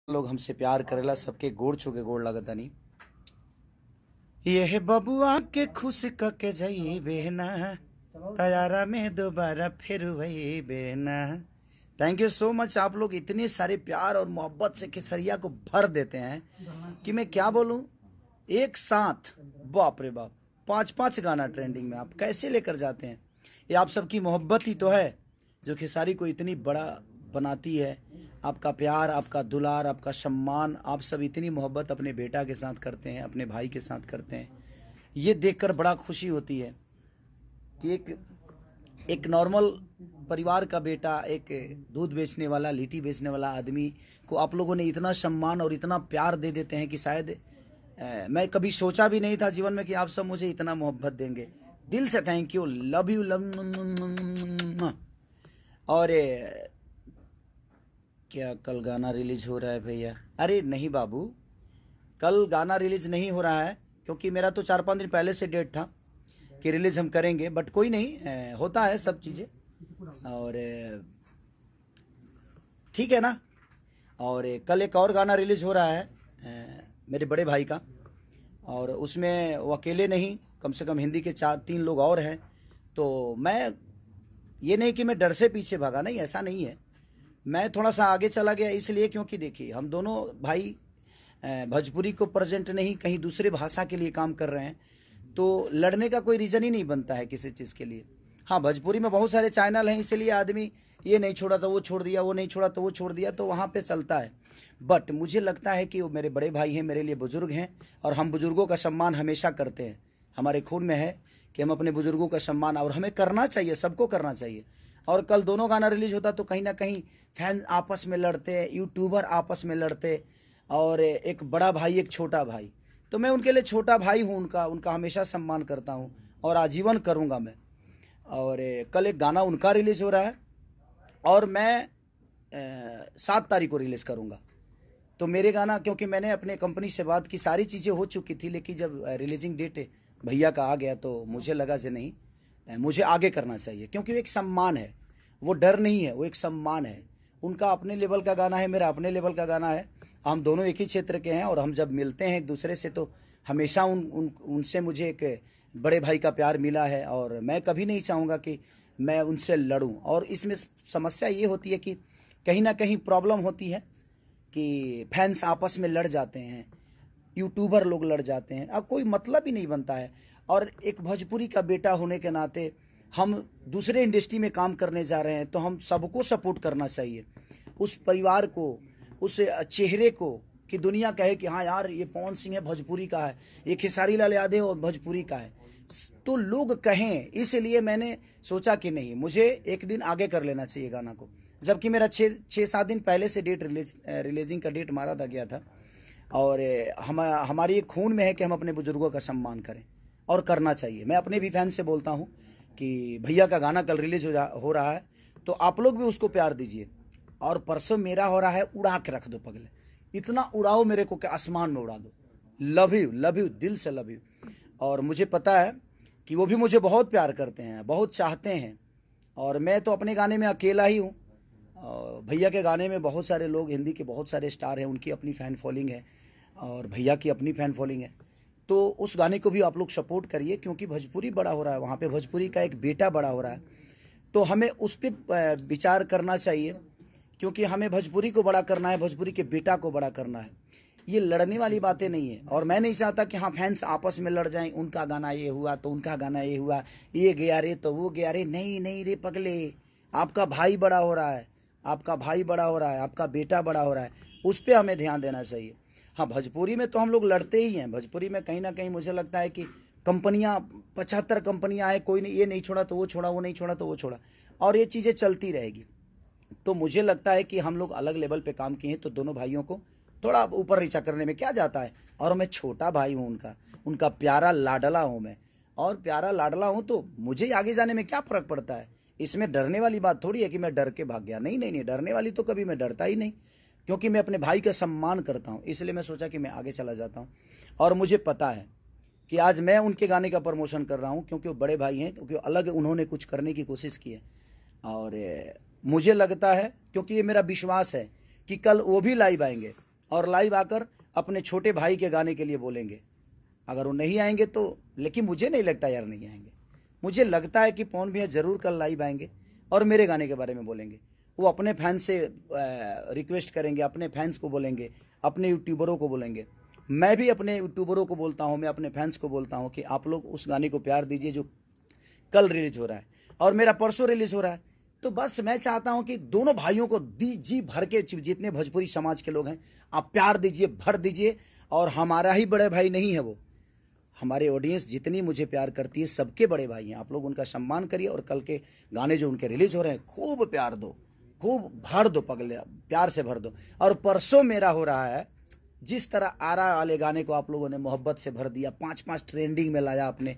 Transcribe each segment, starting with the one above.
लोग हमसे प्यार करेला, सबके गोड़ छुके गोड़ लगता नहीं। ये बबुआ के खुश के जाई बेना तैयारा में दोबारा फिर वही बेना। Thank you so much. आप लोग इतने सारे प्यार और मोहब्बत से केसरिया को भर देते हैं कि मैं क्या बोलूं। एक साथ बाप रे बाप 5-5 गाना ट्रेंडिंग में आप कैसे लेकर जाते हैं। ये आप सबकी मोहब्बत ही तो है जो खेसारी को इतनी बड़ा बनाती है। आपका प्यार, आपका दुलार, आपका सम्मान, आप सब इतनी मोहब्बत अपने बेटा के साथ करते हैं, अपने भाई के साथ करते हैं। ये देखकर बड़ा खुशी होती है कि एक नॉर्मल परिवार का बेटा, एक दूध बेचने वाला, लिट्टी बेचने वाला आदमी को आप लोगों ने इतना सम्मान और इतना प्यार दे देते हैं कि शायद मैं कभी सोचा भी नहीं था जीवन में कि आप सब मुझे इतना मोहब्बत देंगे। दिल से thank you, love you, love. और क्या कल गाना रिलीज हो रहा है भैया? अरे नहीं बाबू, कल गाना रिलीज नहीं हो रहा है क्योंकि मेरा तो 4-5 दिन पहले से डेट था कि रिलीज हम करेंगे, बट कोई नहीं, होता है सब चीज़ें और ठीक है ना। और कल एक और गाना रिलीज हो रहा है मेरे बड़े भाई का, और उसमें वो अकेले नहीं, कम से कम हिंदी के 4-3 लोग और हैं। तो मैं ये नहीं कि मैं डर से पीछे भागा, नहीं, ऐसा नहीं है। मैं थोड़ा सा आगे चला गया इसलिए क्योंकि देखिए हम दोनों भाई भोजपुरी को प्रेजेंट नहीं, कहीं दूसरे भाषा के लिए काम कर रहे हैं, तो लड़ने का कोई रीज़न ही नहीं बनता है किसी चीज़ के लिए। हाँ, भोजपुरी में बहुत सारे चैनल हैं, इसलिए आदमी ये नहीं छोड़ा तो वो छोड़ दिया, वो नहीं छोड़ा तो वो छोड़ दिया, तो वहाँ पे चलता है। बट मुझे लगता है कि वो मेरे बड़े भाई हैं, मेरे लिए बुज़ुर्ग हैं, और हम बुज़ुर्गों का सम्मान हमेशा करते हैं। हमारे खून में है कि हम अपने बुज़ुर्गों का सम्मान, और हमें करना चाहिए, सबको करना चाहिए। और कल दोनों गाना रिलीज होता तो कहीं ना कहीं फैन आपस में लड़ते, यूट्यूबर आपस में लड़ते, और एक बड़ा भाई एक छोटा भाई, तो मैं उनके लिए छोटा भाई हूँ, उनका हमेशा सम्मान करता हूँ और आजीवन करूँगा मैं। और कल एक गाना उनका रिलीज़ हो रहा है और मैं 7 तारीख को रिलीज़ करूँगा। तो मेरे गाना, क्योंकि मैंने अपने कंपनी से बात की, सारी चीज़ें हो चुकी थी, लेकिन जब रिलीजिंग डेट भैया का आ गया तो मुझे लगा से नहीं, मुझे आगे करना चाहिए, क्योंकि वो एक सम्मान है, वो डर नहीं है, वो एक सम्मान है। उनका अपने लेवल का गाना है, मेरा अपने लेवल का गाना है, हम दोनों एक ही क्षेत्र के हैं, और हम जब मिलते हैं एक दूसरे से तो हमेशा उनसे मुझे एक बड़े भाई का प्यार मिला है, और मैं कभी नहीं चाहूँगा कि मैं उनसे लड़ूं। और इसमें समस्या ये होती है कि कहीं ना कहीं प्रॉब्लम होती है कि फैंस आपस में लड़ जाते हैं, यूट्यूबर लोग लड़ जाते हैं, अब कोई मतलब ही नहीं बनता है। और एक भोजपुरी का बेटा होने के नाते हम दूसरे इंडस्ट्री में काम करने जा रहे हैं, तो हम सबको सपोर्ट करना चाहिए, उस परिवार को, उस चेहरे को, कि दुनिया कहे कि हाँ यार ये पवन सिंह है भोजपुरी का है, ये खेसारी लाल यादव और भोजपुरी का है, तो लोग कहें। इसलिए मैंने सोचा कि नहीं, मुझे एक दिन आगे कर लेना चाहिए गाना को, जबकि मेरा 6-7 दिन पहले से रिलीजिंग का डेट मारा था गया था। और हमारी एक खून में है कि हम अपने बुजुर्गों का सम्मान करें, और करना चाहिए। मैं अपने भी फैन से बोलता हूँ कि भैया का गाना कल रिलीज हो रहा है, तो आप लोग भी उसको प्यार दीजिए। और परसों मेरा हो रहा है, उड़ा के रख दो पगले, इतना उड़ाओ मेरे को कि आसमान में उड़ा दो। लव यू, दिल से लव यू। और मुझे पता है कि वो भी मुझे बहुत प्यार करते हैं, बहुत चाहते हैं, और मैं तो अपने गाने में अकेला ही हूँ। भैया के गाने में बहुत सारे लोग, हिंदी के बहुत सारे स्टार हैं, उनकी अपनी फ़ैन फॉलोइंग है, और भैया की अपनी फ़ैन फॉलोइंग है। तो उस गाने को भी आप लोग सपोर्ट करिए, क्योंकि भोजपुरी बड़ा हो रहा है, वहाँ पे भोजपुरी का एक बेटा बड़ा हो रहा है, तो हमें उस पर विचार करना चाहिए, क्योंकि हमें भोजपुरी को बड़ा करना है, भोजपुरी के बेटा को बड़ा करना है। ये लड़ने वाली बातें नहीं है, और मैं नहीं चाहता कि हाँ फैंस आपस में लड़ जाएं, उनका गाना ये हुआ तो उनका गाना ये हुआ, ये गया रे तो वो गया रे। नहीं नहीं रे पगले, आपका भाई बड़ा हो रहा है, आपका भाई बड़ा हो रहा है, आपका बेटा बड़ा हो रहा है, उस पर हमें ध्यान देना चाहिए। हाँ, भोजपुरी में तो हम लोग लड़ते ही हैं, भोजपुरी में कहीं ना कहीं मुझे लगता है कि कंपनियाँ, 75 कंपनियाँ आए, कोई नहीं, ये नहीं छोड़ा तो वो छोड़ा, वो नहीं छोड़ा तो वो छोड़ा, और ये चीज़ें चलती रहेगी। तो मुझे लगता है कि हम लोग अलग लेवल पे काम किए हैं, तो दोनों भाइयों को थोड़ा ऊपर नीचा करने में क्या जाता है। और मैं छोटा भाई हूँ उनका प्यारा लाडला हूँ मैं, और प्यारा लाडला हूँ, तो मुझे आगे जाने में क्या फ़र्क पड़ता है। इसमें डरने वाली बात थोड़ी है कि मैं डर के भाग गया, नहीं नहीं नहीं, डरने वाली तो कभी मैं डरता ही नहीं, क्योंकि मैं अपने भाई का सम्मान करता हूँ। इसलिए मैं सोचा कि मैं आगे चला जाता हूँ, और मुझे पता है कि आज मैं उनके गाने का प्रमोशन कर रहा हूँ, क्योंकि वो बड़े भाई हैं, क्योंकि अलग उन्होंने कुछ करने की कोशिश की है। और मुझे लगता है, क्योंकि ये मेरा विश्वास है कि कल वो भी लाइव आएंगे, और लाइव आकर अपने छोटे भाई के गाने के लिए बोलेंगे। अगर वो नहीं आएंगे तो, लेकिन मुझे नहीं लगता यार नहीं आएंगे। मुझे लगता है कि पवन भैया ज़रूर कल लाइव आएंगे और मेरे गाने के बारे में बोलेंगे। वो अपने फैंस से रिक्वेस्ट करेंगे, अपने फैंस को बोलेंगे, अपने यूट्यूबरों को बोलेंगे। मैं भी अपने यूट्यूबरों को बोलता हूँ, मैं अपने फैंस को बोलता हूँ कि आप लोग उस गाने को प्यार दीजिए जो कल रिलीज हो रहा है और मेरा परसों रिलीज हो रहा है। तो बस मैं चाहता हूं कि दोनों भाइयों को जी भर के, जितने भोजपुरी समाज के लोग हैं, आप प्यार दीजिए, भर दीजिए। और हमारा ही बड़े भाई नहीं है वो, हमारे ऑडियंस जितनी मुझे प्यार करती है सबके बड़े भाई हैं। आप लोग उनका सम्मान करिए और कल के गाने जो उनके रिलीज हो रहे हैं खूब प्यार दो, खूब भर दो, पगले प्यार से भर दो। और परसों मेरा हो रहा है, जिस तरह आरा वाले गाने को आप लोगों ने मोहब्बत से भर दिया, 5-5 ट्रेंडिंग में लाया आपने।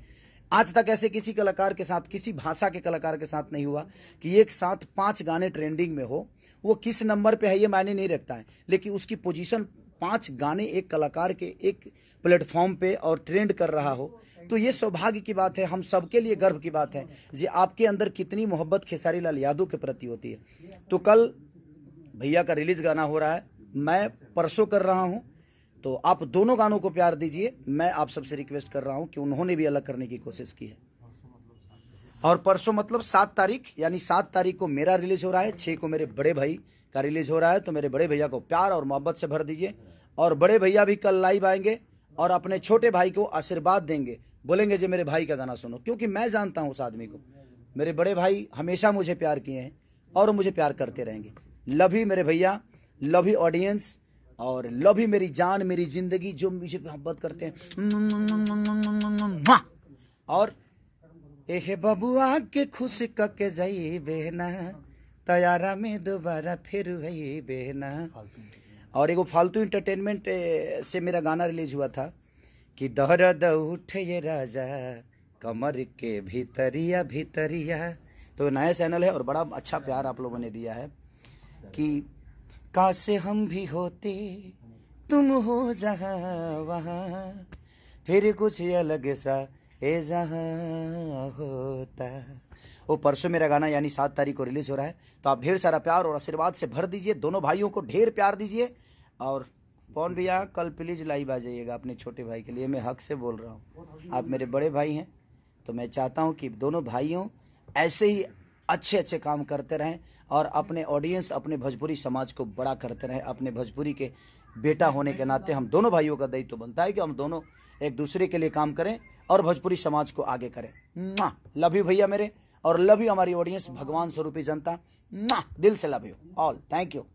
आज तक ऐसे किसी कलाकार के साथ, किसी भाषा के कलाकार के साथ नहीं हुआ कि एक साथ 5 गाने ट्रेंडिंग में हो। वो किस नंबर पे है ये मायने नहीं रखता है, लेकिन उसकी पोजीशन 5 गाने एक कलाकार के एक प्लेटफॉर्म पे और ट्रेंड कर रहा हो, तो ये सौभाग्य की बात है, हम सबके लिए गर्व की बात है जी। आपके अंदर कितनी मोहब्बत खेसारी लाल यादव के प्रति होती है। तो कल भैया का रिलीज गाना हो रहा है, मैं परसों कर रहा हूँ, तो आप दोनों गानों को प्यार दीजिए। मैं आप सबसे रिक्वेस्ट कर रहा हूं कि उन्होंने भी अलग करने की कोशिश की है। और परसों मतलब 7 तारीख, यानी 7 तारीख को मेरा रिलीज हो रहा है, 6 को मेरे बड़े भाई का रिलीज हो रहा है। तो मेरे बड़े भैया को प्यार और मोहब्बत से भर दीजिए। और बड़े भैया भी कल लाइव आएंगे और अपने छोटे भाई को आशीर्वाद देंगे, बोलेंगे जी मेरे भाई का गाना सुनो, क्योंकि मैं जानता हूँ उस आदमी को। मेरे बड़े भाई हमेशा मुझे प्यार किए हैं और मुझे प्यार करते रहेंगे। लव यू मेरे भैया, लव यू ऑडियंस, और लव ही मेरी जान, मेरी जिंदगी, जो मुझे मोहब्बत करते हैं। और एहे बबुआ के खुश कके जाई बेहना, तैयारा में दोबारा फिर वही बेहना। और एगो फालतू इंटरटेनमेंट से मेरा गाना रिलीज हुआ था कि दर्द उठे ये राजा कमर के भीतरिया भीतरिया। तो नया चैनल है और बड़ा अच्छा प्यार आप लोगों ने दिया है कि काश हम भी होते तुम हो जहाँ वहाँ, फिर कुछ अलग सा ए जहाँ होता। वो परसों मेरा गाना यानी 7 तारीख को रिलीज हो रहा है। तो आप ढेर सारा प्यार और आशीर्वाद से भर दीजिए, दोनों भाइयों को ढेर प्यार दीजिए। और कौन भैया कल प्लीज लाइव आ जाइएगा अपने छोटे भाई के लिए, मैं हक से बोल रहा हूँ, आप मेरे बड़े भाई हैं। तो मैं चाहता हूँ कि दोनों भाइयों ऐसे ही अच्छे अच्छे काम करते रहें और अपने ऑडियंस, अपने भोजपुरी समाज को बड़ा करते रहें। अपने भोजपुरी के बेटा होने के नाते हम दोनों भाइयों का दायित्व बनता है कि हम दोनों एक दूसरे के लिए काम करें और भोजपुरी समाज को आगे करें। लव यू भैया मेरे, और लव यू हमारी ऑडियंस, भगवान स्वरूपी जनता। दिल से love you all, thank you.